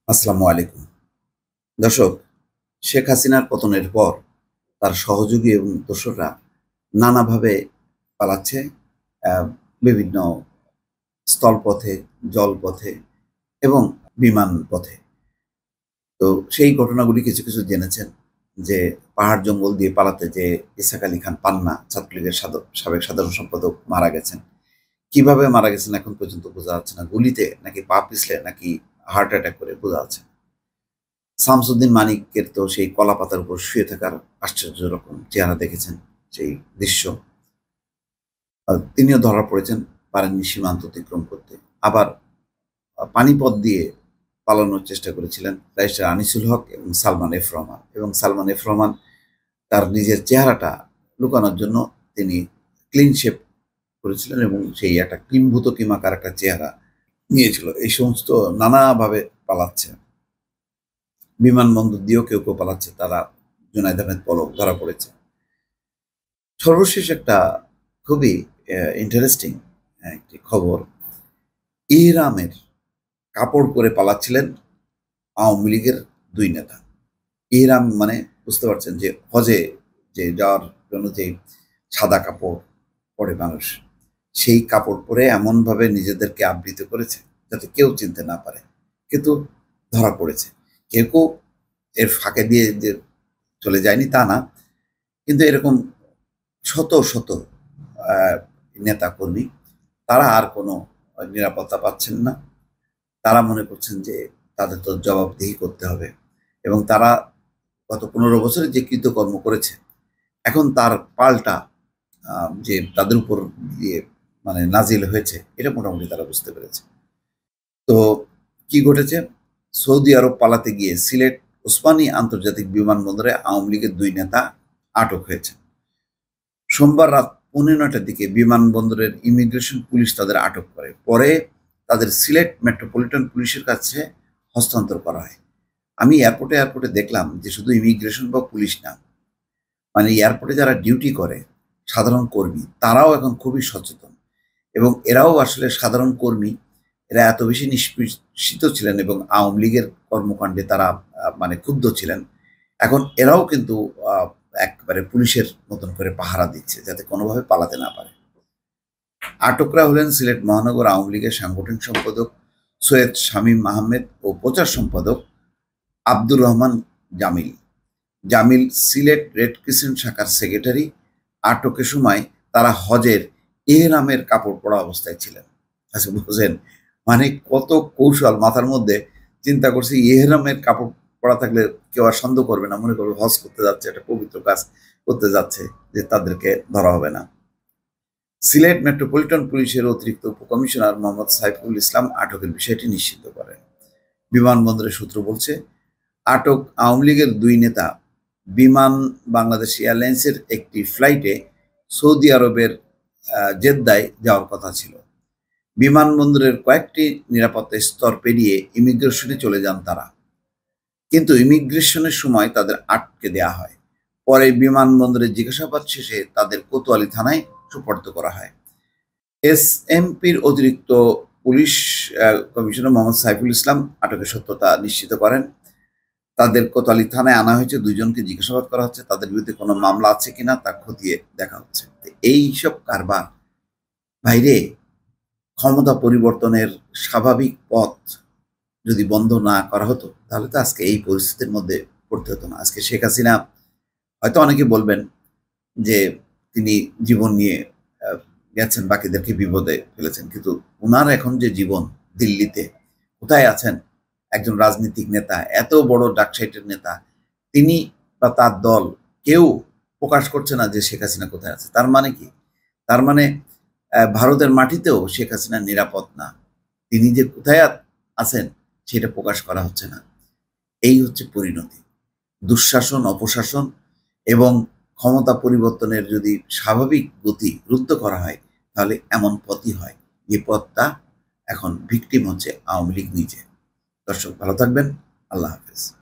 আসসালামু আলাইকুম। দর্শক, শেখ হাসিনার পতনের পর তার সহযোগী এবং দোসররা নানাভাবে পালাচ্ছে। বিভিন্ন স্থলপথে, জলপথে এবং বিমান পথে। তো সেই ঘটনাগুলি কিছু কিছু জেনেছেন যে পাহাড় জঙ্গল দিয়ে পালাতে যে ইসহাক আলী খান পান্না ছাত্রলীগের সাবেক সাধারণ সম্পাদক মারা গেছেন। কিভাবে মারা গেছেন এখন পর্যন্ত বোঝা যাচ্ছে না। গুলিতে নাকি পা পিছলে নাকি হার্ট অ্যাটাক করে বোঝা যাচ্ছে না। শামসুদ্দিন মানিকের তো সেই কলা পাতার উপর শুয়ে থাকার আশ্চর্য রকম চেহারা দেখেছেন, সেই দৃশ্য। তিনিও ধরা পড়েছেন, পারেননি সীমান্ত অতিক্রম করতে। আবার পানিপথ দিয়ে পালানোর চেষ্টা করেছিলেন ব্যারিস্টার আনিসুল হক এবং সালমান এফ রহমান। এবং সালমান এফ রহমান তার নিজের চেহারাটা লুকানোর জন্য তিনি ক্লিন শেপ করেছিলেন এবং সেই একটা ক্রিমভূত কিমাকার একটা চেহারা নিয়েছিল। এই সমস্ত নানাভাবে পালাচ্ছে। বিমানবন্দর দিয়েও কেউ কেউ পালাচ্ছে, তারা জুনায়েদ আহমেদ পলক ধরা পড়েছে। সর্বশেষ একটা খুবই ইন্টারেস্টিং একটি খবর, ইহরামের কাপড় পরে পালাচ্ছিলেন আওয়ামী লীগের দুই নেতা। ইহরাম মানে বুঝতে পারছেন যে হজে যে যাওয়ার জন্য যে সাদা কাপড় পরে মানুষ, সেই কাপড় পরে এমনভাবে নিজেদেরকে আবৃত করেছে যাতে কেউ চিনতে না পারে, কিন্তু ধরা পড়েছে। কেউ কেউ এর ফাঁকে দিয়ে যে চলে যায়নি তা না, কিন্তু এরকম শত শত নেতা কর্মী, তারা আর কোনো নিরাপত্তা পাচ্ছেন না। তারা মনে করছেন যে তাদের তো জবাবদিহি করতে হবে, এবং তারা গত 15 বছরে যে কৃতকর্ম করেছে, এখন তার পাল্টা যে তাদের উপর দিয়ে মানে নাজিল হয়েছে, এটা মোটামুটি তারা বুঝতে পেরেছে। তো কি ঘটেছে? সৌদি আরব পালাতে গিয়ে সিলেট ওসমানী আন্তর্জাতিক বিমানবন্দরে আওয়ামী লীগের দুই নেতা আটক হয়েছে। সোমবার রাত 9:45টার দিকে বিমানবন্দরের ইমিগ্রেশন পুলিশ তাদের আটক করে। পরে তাদের সিলেট মেট্রোপলিটন পুলিশের কাছে হস্তান্তর করা হয়। আমি এয়ারপোর্টে দেখলাম যে শুধু ইমিগ্রেশন বা পুলিশ না, মানে এয়ারপোর্টে যারা ডিউটি করে সাধারণ কর্মী, তারাও এখন খুবই সচেতন। এবং এরাও আসলে সাধারণ কর্মী, এরা এত বেশি নিষ্পেষিত ছিলেন এবং আওয়ামী লীগের কর্মকাণ্ডে তারা মানে ক্ষুব্ধ ছিলেন। এখন এরাও কিন্তু একবারে পুলিশের মতন করে পাহারা দিচ্ছে যাতে কোনোভাবে পালাতে না পারে। আটকরা হলেন সিলেট মহানগর আওয়ামী লীগের সাংগঠনিক সম্পাদক সৈয়দ শামীম আহমেদ ও প্রচার সম্পাদক আব্দুর রহমান জামিল। জামিল সিলেট রেড ক্রিসেন্ট শাখার সেক্রেটারি। আটকের সময় তারা হজের এহরামের কাপড় পরা অবস্থায় ছিলেন। আচ্ছা, বুঝেন মানে কত কৌশল মাথার মধ্যে। চিন্তা করছি এহরামের কাপড় পরা থাকলে কেউ আর সন্দেহ করবে না, মনে করবে হজ করতে যাচ্ছে, একটা পবিত্র কাজ করতে যাচ্ছে, যে তাদেরকে ধরা হবে না। সিলেট মেট্রোপলিটন পুলিশের অতিরিক্ত উপকমিশনার মোহাম্মদ সাইফুল ইসলাম আটকের বিষয়টি নিশ্চিত করেন। বিমানবন্দরের সূত্র বলছে, আটক আওয়ামী লীগের দুই নেতা বিমান বাংলাদেশ এয়ারলাইন্সের একটি ফ্লাইটে সৌদি আরবের জেদ্দায় যাওয়ার কথা ছিল। বিমানবন্দরের কয়েকটি নিরাপত্তা স্তর পেরিয়ে ইমিগ্রেশনে চলে যান তারা, কিন্তু ইমিগ্রেশনের সময় তাদের আটকে দেয়া হয়। পরে বিমানবন্দরে জিজ্ঞাসাবাদ শেষে তাদের কোতোয়ালি থানায় সোপর্দ করা হয়। এসএমপির অতিরিক্ত পুলিশ কমিশনার মোহাম্মদ সাইফুল ইসলাম আটকের সত্যতা নিশ্চিত করেন। তাদের কোতোয়ালি থানায় আনা হয়েছে, দুইজনকে জিজ্ঞাসাবাদ করা হচ্ছে, তাদের বিরুদ্ধে কোনো মামলা আছে কিনা তা খতিয়ে দেখা হচ্ছে। এই সব কারবার বাইরে ক্ষমতা পরিবর্তনের স্বাভাবিক পথ যদি বন্ধ না করা হতো, তাহলে তো আজকে এই পরিস্থিতির মধ্যে পড়তে হতো না। আজকে শেখ হাসিনা, হয়তো অনেকে বলবেন যে তিনি জীবন নিয়ে গেছেন, বাকিদেরকে বিপদে ফেলেছেন, কিন্তু ওনার এখন যে জীবন দিল্লিতে, কোথায় আছেন একজন রাজনীতিক নেতা, এত বড় ডাকসাইটের নেতা, তিনি বা তার দল কেউ প্রকাশ করছে না যে শেখ হাসিনা কোথায় আছে। তার মানে কি? তার মানে ভারতের মাটিতেও শেখ হাসিনা নিরাপদ না। তিনি যে কোথায় আছেন সেটা প্রকাশ করা হচ্ছে না। এই হচ্ছে পরিণতি। দুঃশাসন, অপশাসন এবং ক্ষমতা পরিবর্তনের যদি স্বাভাবিক গতি রুদ্ধ করা হয়, তাহলে এমন পথই হয়। যে পথটা এখন ভিকটিম হচ্ছে আওয়ামী লীগ নিজে। দর্শক, ভালো থাকবেন। আল্লাহ হাফেজ।